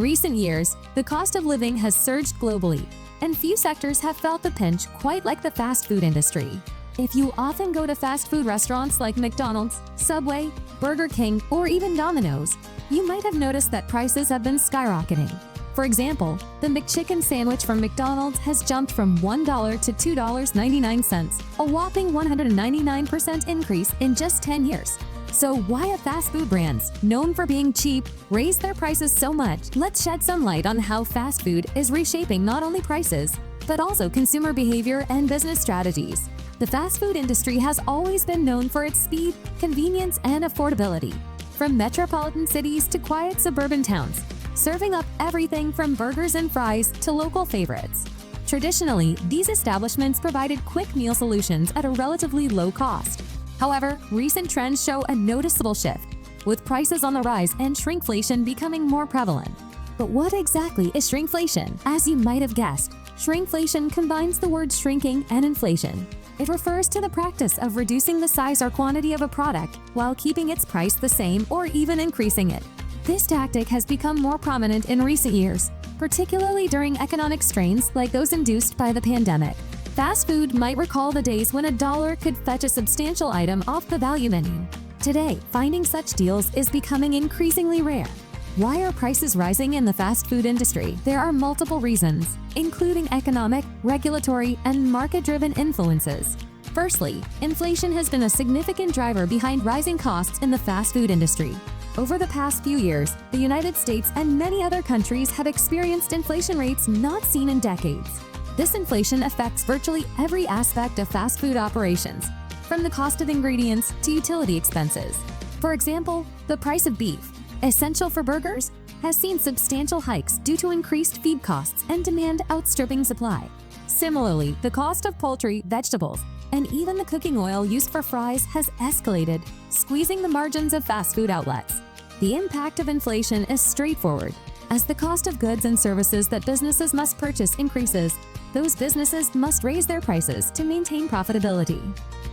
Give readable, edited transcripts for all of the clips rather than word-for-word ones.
Recent years, the cost of living has surged globally, and few sectors have felt the pinch quite like the fast food industry. If you often go to fast food restaurants like McDonald's, Subway, Burger King, or even Domino's, you might have noticed that prices have been skyrocketing. For example, the McChicken sandwich from McDonald's has jumped from $1 to $2.99, a whopping 199% increase in just 10 years. So why have fast food brands, known for being cheap, raised their prices so much? Let's shed some light on how fast food is reshaping not only prices, but also consumer behavior and business strategies. The fast food industry has always been known for its speed, convenience, and affordability. From metropolitan cities to quiet suburban towns, serving up everything from burgers and fries to local favorites. Traditionally, these establishments provided quick meal solutions at a relatively low cost. However, recent trends show a noticeable shift, with prices on the rise and shrinkflation becoming more prevalent. But what exactly is shrinkflation? As you might have guessed, shrinkflation combines the words shrinking and inflation. It refers to the practice of reducing the size or quantity of a product while keeping its price the same or even increasing it. This tactic has become more prominent in recent years, particularly during economic strains like those induced by the pandemic. Fast food might recall the days when $1 could fetch a substantial item off the value menu. Today, finding such deals is becoming increasingly rare. Why are prices rising in the fast food industry? There are multiple reasons, including economic, regulatory, and market-driven influences. Firstly, inflation has been a significant driver behind rising costs in the fast food industry. Over the past few years, the United States and many other countries have experienced inflation rates not seen in decades. This inflation affects virtually every aspect of fast food operations, from the cost of ingredients to utility expenses. For example, the price of beef, essential for burgers, has seen substantial hikes due to increased feed costs and demand outstripping supply. Similarly, the cost of poultry, vegetables, and even the cooking oil used for fries has escalated, squeezing the margins of fast food outlets. The impact of inflation is straightforward. As the cost of goods and services that businesses must purchase increases, those businesses must raise their prices to maintain profitability.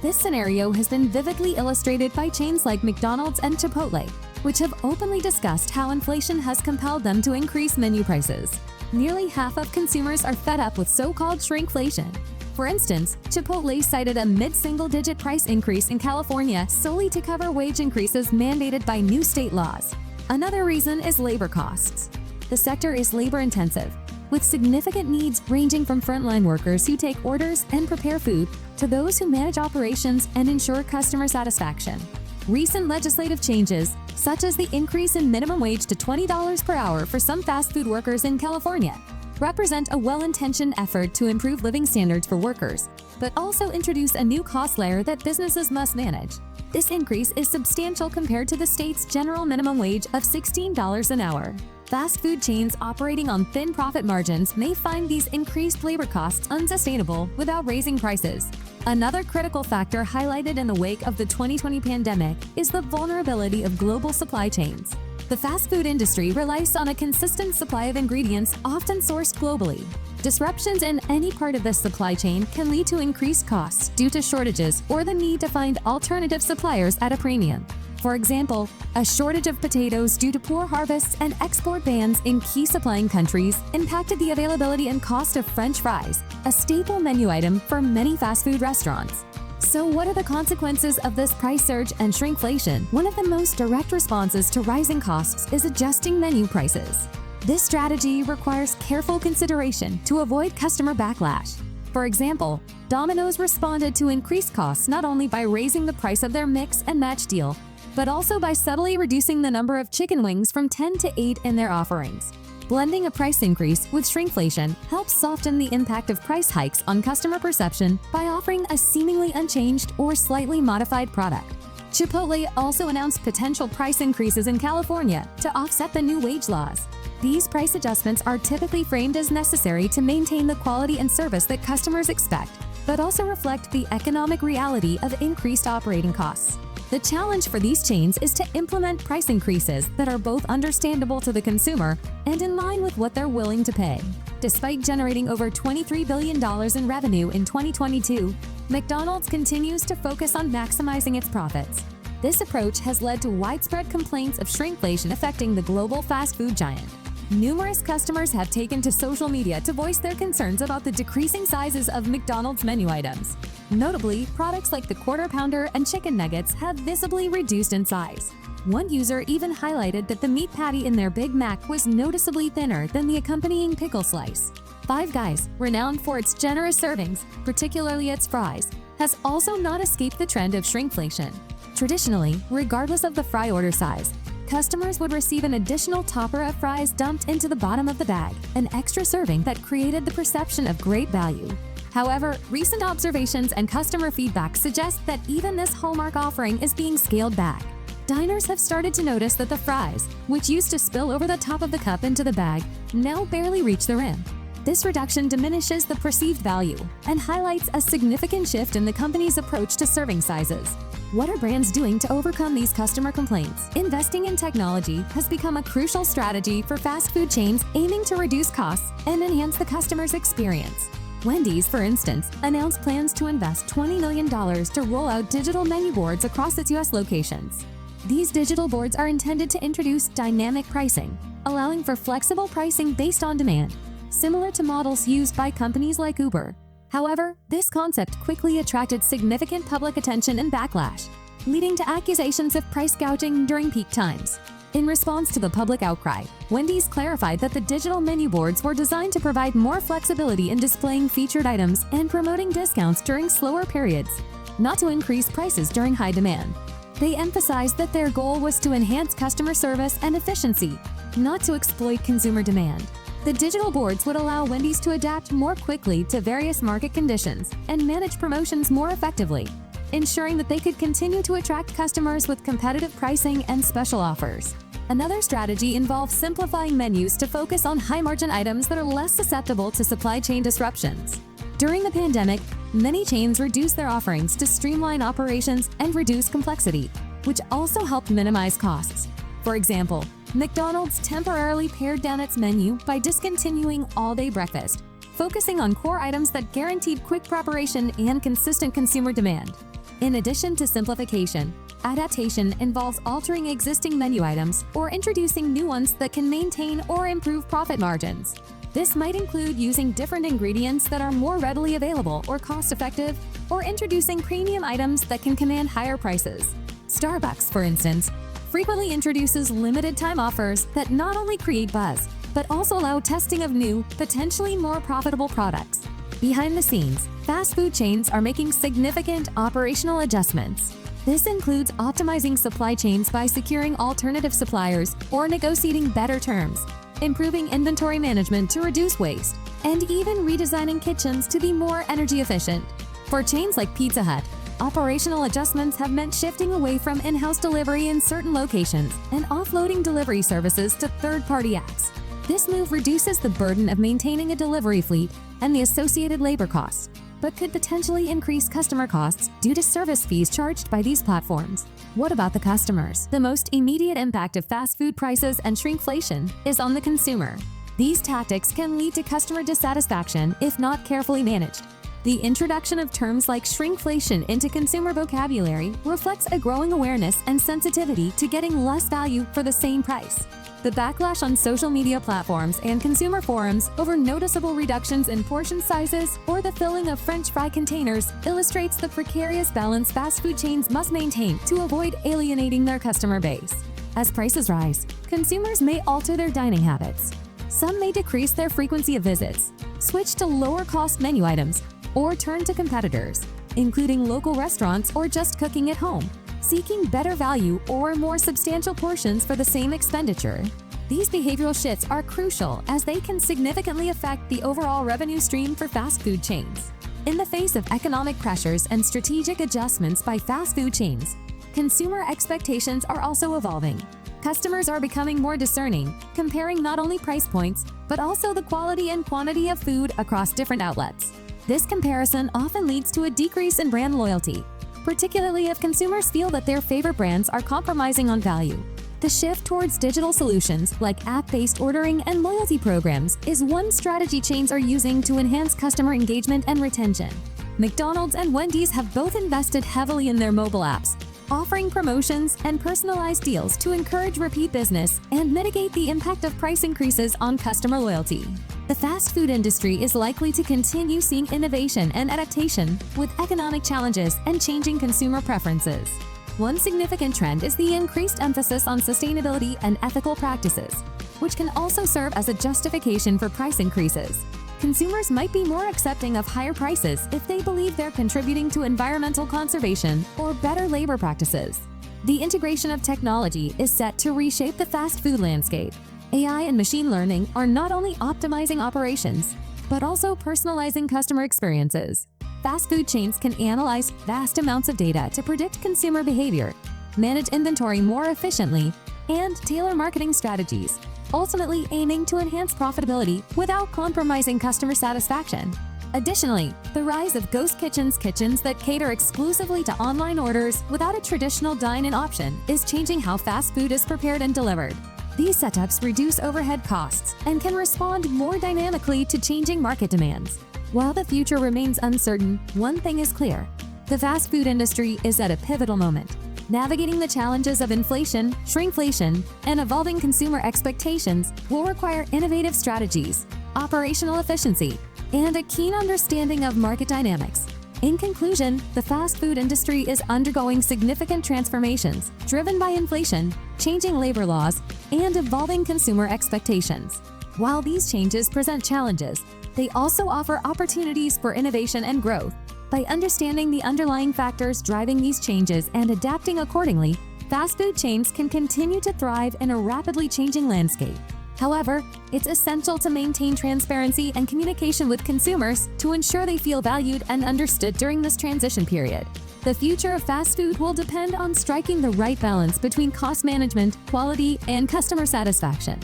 This scenario has been vividly illustrated by chains like McDonald's and Chipotle, which have openly discussed how inflation has compelled them to increase menu prices. Nearly half of consumers are fed up with so-called shrinkflation. For instance, Chipotle cited a mid-single-digit price increase in California solely to cover wage increases mandated by new state laws. Another reason is labor costs. The sector is labor-intensive, with significant needs ranging from frontline workers who take orders and prepare food to those who manage operations and ensure customer satisfaction. Recent legislative changes, such as the increase in minimum wage to $20 per hour for some fast food workers in California, represent a well-intentioned effort to improve living standards for workers, but also introduce a new cost layer that businesses must manage. This increase is substantial compared to the state's general minimum wage of $16 an hour. Fast food chains operating on thin profit margins may find these increased labor costs unsustainable without raising prices. Another critical factor highlighted in the wake of the 2020 pandemic is the vulnerability of global supply chains. The fast food industry relies on a consistent supply of ingredients often sourced globally. Disruptions in any part of this supply chain can lead to increased costs due to shortages or the need to find alternative suppliers at a premium. For example, a shortage of potatoes due to poor harvests and export bans in key supplying countries impacted the availability and cost of French fries, a staple menu item for many fast food restaurants. So what are the consequences of this price surge and shrinkflation? One of the most direct responses to rising costs is adjusting menu prices. This strategy requires careful consideration to avoid customer backlash. For example, Domino's responded to increased costs not only by raising the price of their mix and match deal, but also by subtly reducing the number of chicken wings from 10 to 8 in their offerings. Blending a price increase with shrinkflation helps soften the impact of price hikes on customer perception by offering a seemingly unchanged or slightly modified product. Chipotle also announced potential price increases in California to offset the new wage laws. These price adjustments are typically framed as necessary to maintain the quality and service that customers expect, but also reflect the economic reality of increased operating costs. The challenge for these chains is to implement price increases that are both understandable to the consumer and in line with what they're willing to pay. Despite generating over $23 billion in revenue in 2022, McDonald's continues to focus on maximizing its profits. This approach has led to widespread complaints of shrinkflation affecting the global fast food giant. Numerous customers have taken to social media to voice their concerns about the decreasing sizes of McDonald's menu items. Notably, products like the Quarter Pounder and chicken nuggets have visibly reduced in size. One user even highlighted that the meat patty in their Big Mac was noticeably thinner than the accompanying pickle slice. Five Guys, renowned for its generous servings, particularly its fries, has also not escaped the trend of shrinkflation. Traditionally, regardless of the fry order size, customers would receive an additional topper of fries dumped into the bottom of the bag, an extra serving that created the perception of great value. However, recent observations and customer feedback suggest that even this hallmark offering is being scaled back. Diners have started to notice that the fries, which used to spill over the top of the cup into the bag, now barely reach the rim. This reduction diminishes the perceived value and highlights a significant shift in the company's approach to serving sizes. What are brands doing to overcome these customer complaints? Investing in technology has become a crucial strategy for fast food chains aiming to reduce costs and enhance the customer's experience. Wendy's, for instance, announced plans to invest $20 million to roll out digital menu boards across its U.S. locations. These digital boards are intended to introduce dynamic pricing, allowing for flexible pricing based on demand, similar to models used by companies like Uber. However, this concept quickly attracted significant public attention and backlash, leading to accusations of price gouging during peak times. In response to the public outcry, Wendy's clarified that the digital menu boards were designed to provide more flexibility in displaying featured items and promoting discounts during slower periods, not to increase prices during high demand. They emphasized that their goal was to enhance customer service and efficiency, not to exploit consumer demand. The digital boards would allow Wendy's to adapt more quickly to various market conditions and manage promotions more effectively, ensuring that they could continue to attract customers with competitive pricing and special offers. Another strategy involves simplifying menus to focus on high-margin items that are less susceptible to supply chain disruptions. During the pandemic, many chains reduced their offerings to streamline operations and reduce complexity, which also helped minimize costs. For example, McDonald's temporarily pared down its menu by discontinuing all-day breakfast, focusing on core items that guaranteed quick preparation and consistent consumer demand. In addition to simplification, adaptation involves altering existing menu items or introducing new ones that can maintain or improve profit margins. This might include using different ingredients that are more readily available or cost-effective, or introducing premium items that can command higher prices. Starbucks, for instance, frequently introduces limited-time offers that not only create buzz, but also allow testing of new, potentially more profitable products. Behind the scenes, fast food chains are making significant operational adjustments. This includes optimizing supply chains by securing alternative suppliers or negotiating better terms, improving inventory management to reduce waste, and even redesigning kitchens to be more energy efficient. For chains like Pizza Hut, operational adjustments have meant shifting away from in-house delivery in certain locations and offloading delivery services to third-party apps. This move reduces the burden of maintaining a delivery fleet and the associated labor costs, but could potentially increase customer costs due to service fees charged by these platforms. What about the customers? The most immediate impact of fast food prices and shrinkflation is on the consumer. These tactics can lead to customer dissatisfaction if not carefully managed. The introduction of terms like shrinkflation into consumer vocabulary reflects a growing awareness and sensitivity to getting less value for the same price. The backlash on social media platforms and consumer forums over noticeable reductions in portion sizes or the filling of French fry containers illustrates the precarious balance fast food chains must maintain to avoid alienating their customer base. As prices rise, consumers may alter their dining habits. Some may decrease their frequency of visits, switch to lower-cost menu items, or turn to competitors, including local restaurants or just cooking at home, seeking better value or more substantial portions for the same expenditure. These behavioral shifts are crucial as they can significantly affect the overall revenue stream for fast food chains. In the face of economic pressures and strategic adjustments by fast food chains, consumer expectations are also evolving. Customers are becoming more discerning, comparing not only price points, but also the quality and quantity of food across different outlets. This comparison often leads to a decrease in brand loyalty, particularly if consumers feel that their favorite brands are compromising on value. The shift towards digital solutions like app-based ordering and loyalty programs is one strategy chains are using to enhance customer engagement and retention. McDonald's and Wendy's have both invested heavily in their mobile apps, offering promotions and personalized deals to encourage repeat business and mitigate the impact of price increases on customer loyalty. The fast food industry is likely to continue seeing innovation and adaptation with economic challenges and changing consumer preferences. One significant trend is the increased emphasis on sustainability and ethical practices, which can also serve as a justification for price increases. Consumers might be more accepting of higher prices if they believe they're contributing to environmental conservation or better labor practices. The integration of technology is set to reshape the fast food landscape. AI and machine learning are not only optimizing operations, but also personalizing customer experiences. Fast food chains can analyze vast amounts of data to predict consumer behavior, manage inventory more efficiently, and tailor marketing strategies, ultimately aiming to enhance profitability without compromising customer satisfaction. Additionally, the rise of ghost kitchens that cater exclusively to online orders without a traditional dine-in option is changing how fast food is prepared and delivered. These setups reduce overhead costs and can respond more dynamically to changing market demands. While the future remains uncertain, one thing is clear: the fast food industry is at a pivotal moment. Navigating the challenges of inflation, shrinkflation, and evolving consumer expectations will require innovative strategies, operational efficiency, and a keen understanding of market dynamics. In conclusion, the fast food industry is undergoing significant transformations driven by inflation, changing labor laws, and evolving consumer expectations. While these changes present challenges, they also offer opportunities for innovation and growth. By understanding the underlying factors driving these changes and adapting accordingly, fast food chains can continue to thrive in a rapidly changing landscape. However, it's essential to maintain transparency and communication with consumers to ensure they feel valued and understood during this transition period. The future of fast food will depend on striking the right balance between cost management, quality, and customer satisfaction.